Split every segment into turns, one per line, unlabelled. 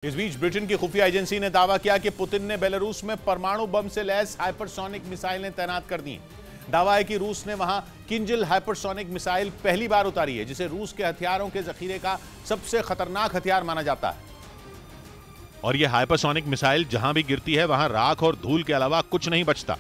इस बीच ब्रिटेन की खुफिया एजेंसी ने दावा किया कि पुतिन ने बेलारूस में परमाणु बम से लैस हाइपरसोनिक मिसाइलें तैनात कर दी हैं। दावा है कि रूस ने वहां किंजल हाइपरसोनिक मिसाइल पहली बार उतारी है, जिसे रूस के हथियारों के जखीरे का सबसे खतरनाक हथियार माना जाता है। और यह हाइपरसोनिक मिसाइल जहां भी गिरती है वहां राख और धूल के अलावा कुछ नहीं बचता।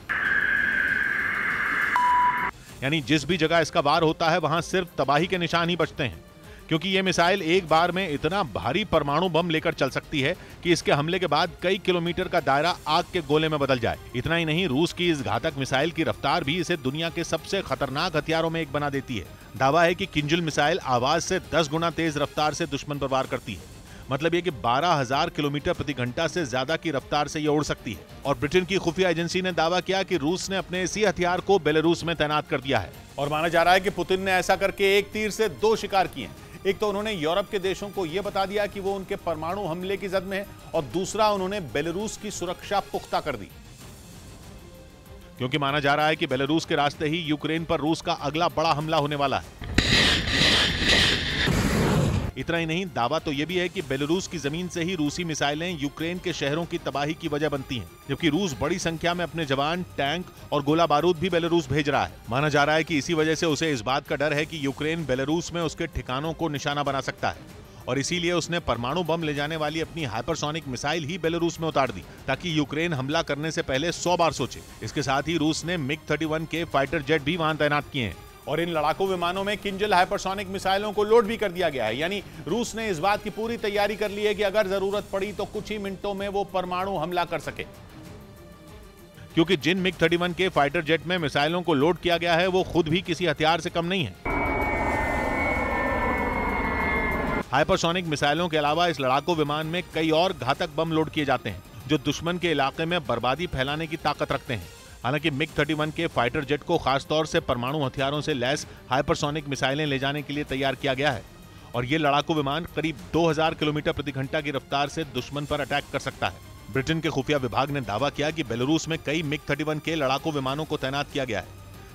यानी जिस भी जगह इसका वार होता है वहां सिर्फ तबाही के निशान ही बचते हैं, क्योंकि यह मिसाइल एक बार में इतना भारी परमाणु बम लेकर चल सकती है कि इसके हमले के बाद कई किलोमीटर का दायरा आग के गोले में बदल जाए। इतना ही नहीं, रूस की इस घातक मिसाइल की रफ्तार भी इसे दुनिया के सबसे खतरनाक हथियारों में एक बना देती है। दावा है कि किंजल मिसाइल आवाज से 10 गुना तेज रफ्तार से दुश्मन पर वार करती है। मतलब ये कि 12,000 किलोमीटर प्रति घंटा से ज्यादा की रफ्तार से ये उड़ सकती है। और ब्रिटेन की खुफिया एजेंसी ने दावा किया कि रूस ने अपने इसी हथियार को बेलारूस में तैनात कर दिया है। और माना जा रहा है कि पुतिन ने ऐसा करके एक तीर से 2 शिकार किए हैं। एक तो उन्होंने यूरोप के देशों को यह बता दिया कि वो उनके परमाणु हमले की जद में है, और दूसरा उन्होंने बेलारूस की सुरक्षा पुख्ता कर दी, क्योंकि माना जा रहा है कि बेलारूस के रास्ते ही यूक्रेन पर रूस का अगला बड़ा हमला होने वाला है। इतना ही नहीं, दावा तो यह भी है कि बेलारूस की जमीन से ही रूसी मिसाइलें यूक्रेन के शहरों की तबाही की वजह बनती हैं, जबकि रूस बड़ी संख्या में अपने जवान, टैंक और गोला बारूद भी बेलारूस भेज रहा है। माना जा रहा है कि इसी वजह से उसे इस बात का डर है कि यूक्रेन बेलारूस में उसके ठिकानों को निशाना बना सकता है, और इसीलिए उसने परमाणु बम ले जाने वाली अपनी हाइपरसोनिक मिसाइल ही बेलारूस में उतार दी, ताकि यूक्रेन हमला करने से पहले 100 बार सोचे। इसके साथ ही रूस ने MiG-31 के फाइटर जेट भी वहां तैनात किए हैं, और इन लड़ाकू विमानों में किंजल हाइपरसोनिक मिसाइलों को लोड भी कर दिया गया है। यानी रूस ने इस बात की पूरी तैयारी कर ली है कि अगर जरूरत पड़ी तो कुछ ही मिनटों में वो परमाणु हमला कर सके, क्योंकि जिन MiG-31 के फाइटर जेट में मिसाइलों को लोड किया गया है वो खुद भी किसी हथियार से कम नहीं है। हाइपरसोनिक मिसाइलों के अलावा इस लड़ाकू विमान में कई और घातक बम लोड किए जाते हैं, जो दुश्मन के इलाके में बर्बादी फैलाने की ताकत रखते हैं। हालांकि MiG-31 के फाइटर जेट को खासतौर से परमाणु हथियारों से लैस हाइपरसोनिक मिसाइलें ले जाने के लिए तैयार किया गया है, और ये लड़ाकू विमान करीब 2000 किलोमीटर प्रति घंटा की रफ्तार से दुश्मन पर अटैक कर सकता है। ब्रिटेन के खुफिया विभाग ने दावा किया कि बेलारूस में कई MiG-31 के लड़ाकू विमानों को तैनात किया गया है।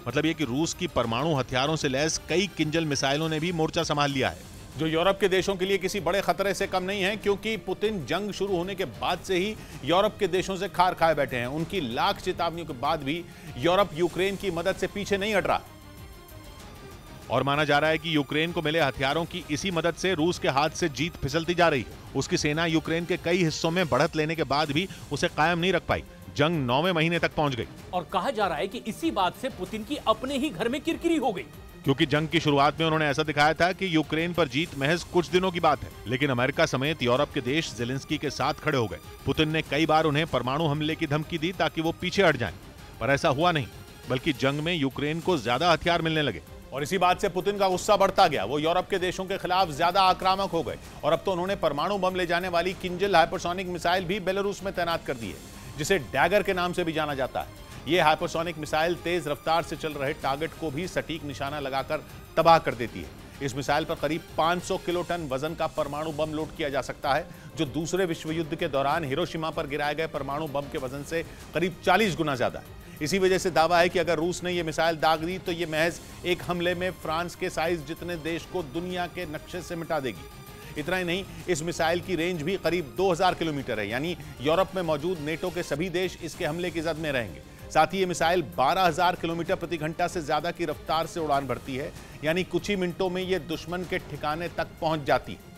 मतलब ये कि रूस की परमाणु हथियारों से लैस कई किंजल मिसाइलों ने भी मोर्चा संभाल लिया है, जो यूरोप के देशों के लिए किसी बड़े खतरे से कम नहीं है, क्योंकि पुतिन जंग शुरू होने के बाद से ही यूरोप के देशों से खार खाए बैठे हैं। उनकी लाख चेतावनियों के बाद भी यूरोप यूक्रेन की मदद से पीछे नहीं हट रहा, और माना जा रहा है कि यूक्रेन को मिले हथियारों की इसी मदद से रूस के हाथ से जीत फिसलती जा रही है। उसकी सेना यूक्रेन के कई हिस्सों में बढ़त लेने के बाद भी उसे कायम नहीं रख पाई। जंग 9वें महीने तक पहुंच गई, और
कहा जा रहा है कि इसी बात से पुतिन की अपने ही घर में किरकिरी हो गई,
क्योंकि जंग की शुरुआत में उन्होंने ऐसा दिखाया था कि यूक्रेन पर जीत महज कुछ दिनों की बात है, लेकिन अमेरिका समेत यूरोप के देश ज़ेलेंस्की के साथ खड़े हो गए। पुतिन ने कई बार उन्हें परमाणु हमले की धमकी दी ताकि वो पीछे हट जाएं, पर ऐसा हुआ नहीं, बल्कि जंग में यूक्रेन को ज्यादा हथियार मिलने लगे, और इसी बात से पुतिन का गुस्सा बढ़ता गया। वो यूरोप के देशों के खिलाफ ज्यादा आक्रामक हो गए, और अब तो उन्होंने परमाणु बम ले जाने वाली किंजल हाइपरसोनिक मिसाइल भी बेलारूस में तैनात कर दी है, जिसे डैगर के नाम से भी जाना जाता है। यह हाइपरसोनिक मिसाइल तेज रफ्तार से चल रहे टारगेट को भी सटीक निशाना लगाकर तबाह कर देती है। इस मिसाइल पर करीब 500 किलो टन वजन का परमाणु बम लोड किया जा सकता है, जो दूसरे विश्व युद्ध के दौरान हिरोशिमा पर गिराए गए परमाणु बम के वजन से करीब 40 गुना ज्यादा है। इसी वजह से दावा है कि अगर रूस ने यह मिसाइल दाग दी तो यह महज एक हमले में फ्रांस के साइज जितने देश को दुनिया के नक्शे से मिटा देगी। इतना ही नहीं, इस मिसाइल की रेंज भी करीब 2000 किलोमीटर है, यानी यूरोप में मौजूद नेटो के सभी देश इसके हमले की जद में रहेंगे। साथ ही ये मिसाइल 12,000 किलोमीटर प्रति घंटा से ज्यादा की रफ्तार से उड़ान भरती है, यानी कुछ ही मिनटों में ये दुश्मन के ठिकाने तक पहुंच जाती है।